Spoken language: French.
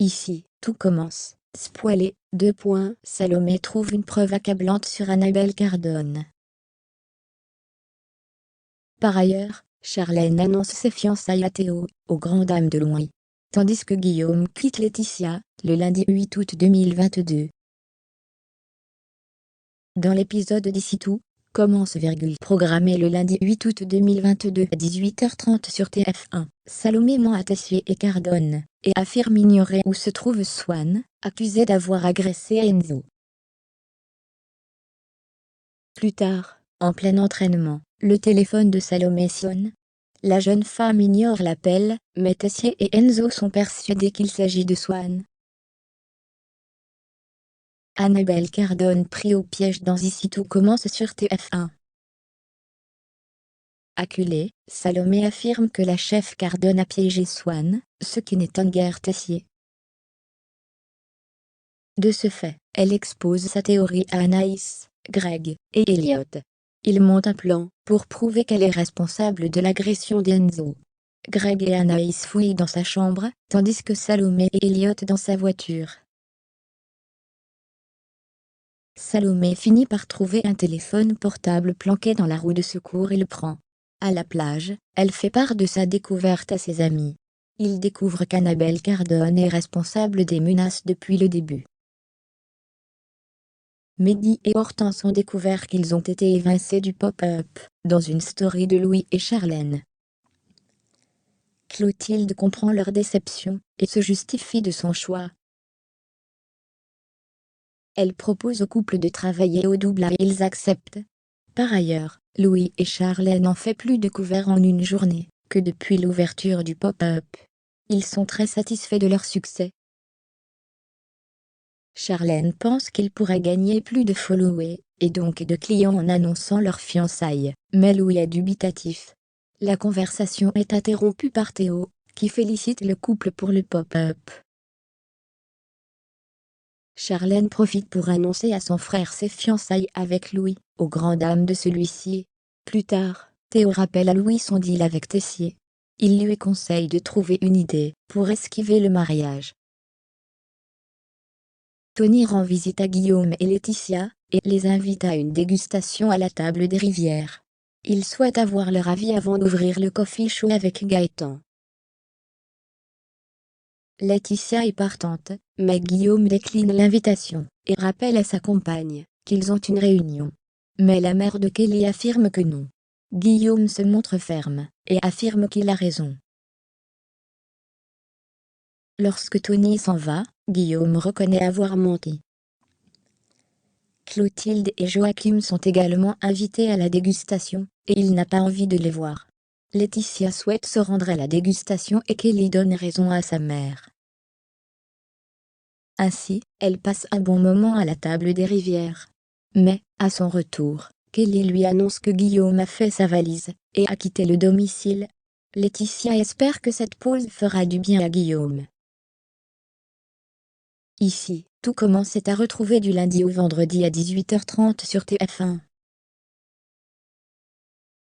Ici, tout commence. Spoilé, Salomé trouve une preuve accablante sur Annabelle Cardone. Par ailleurs, Charlène annonce ses fiançailles à Théo, aux grandes dames de Louis. Tandis que Guillaume quitte Laetitia, le lundi 8 août 2022. Dans l'épisode d'ici tout, commence, programmé le lundi 8 août 2022 à 18h30 sur TF1. Salomé ment à Tessier et Cardone, et affirme ignorer où se trouve Swan, accusé d'avoir agressé Enzo. Plus tard, en plein entraînement, le téléphone de Salomé sonne. La jeune femme ignore l'appel, mais Tessier et Enzo sont persuadés qu'il s'agit de Swan. Annabelle Cardone pris au piège dans Ici tout commence sur TF1. Acculée, Salomé affirme que la chef Cardone a piégé Swan, ce qui n'est en guère Tessier. De ce fait, elle expose sa théorie à Anaïs, Greg et Elliot. Ils montent un plan pour prouver qu'elle est responsable de l'agression d'Enzo. Greg et Anaïs fouillent dans sa chambre, tandis que Salomé et Elliot dans sa voiture. Salomé finit par trouver un téléphone portable planqué dans la roue de secours et le prend. À la plage, elle fait part de sa découverte à ses amis. Ils découvrent qu'Annabelle Cardone est responsable des menaces depuis le début. Mehdi et Hortense ont découvert qu'ils ont été évincés du pop-up, dans une story de Louis et Charlène. Clotilde comprend leur déception, et se justifie de son choix. Elle propose au couple de travailler au double et ils acceptent. Par ailleurs, Louis et Charlène ont fait plus de couverts en une journée, que depuis l'ouverture du pop-up. Ils sont très satisfaits de leur succès. Charlène pense qu'ils pourraient gagner plus de followers, et donc de clients en annonçant leur fiançailles, mais Louis est dubitatif. La conversation est interrompue par Théo, qui félicite le couple pour le pop-up. Charlène profite pour annoncer à son frère ses fiançailles avec Louis, aux grandes dames de celui-ci. Plus tard, Théo rappelle à Louis son deal avec Tessier. Il lui conseille de trouver une idée pour esquiver le mariage. Tony rend visite à Guillaume et Laetitia, et les invite à une dégustation à la table des Rivières. Il souhaite avoir leur avis avant d'ouvrir le coffee show avec Gaëtan. Laetitia est partante, mais Guillaume décline l'invitation, et rappelle à sa compagne qu'ils ont une réunion. Mais la mère de Kelly affirme que non. Guillaume se montre ferme, et affirme qu'il a raison. Lorsque Tony s'en va, Guillaume reconnaît avoir menti. Clotilde et Joachim sont également invités à la dégustation, et il n'a pas envie de les voir. Laetitia souhaite se rendre à la dégustation et Kelly donne raison à sa mère. Ainsi, elle passe un bon moment à la table des Rivières. Mais, à son retour, Kelly lui annonce que Guillaume a fait sa valise, et a quitté le domicile. Laetitia espère que cette pause fera du bien à Guillaume. Ici, tout commence est à retrouver du lundi au vendredi à 18h30 sur TF1.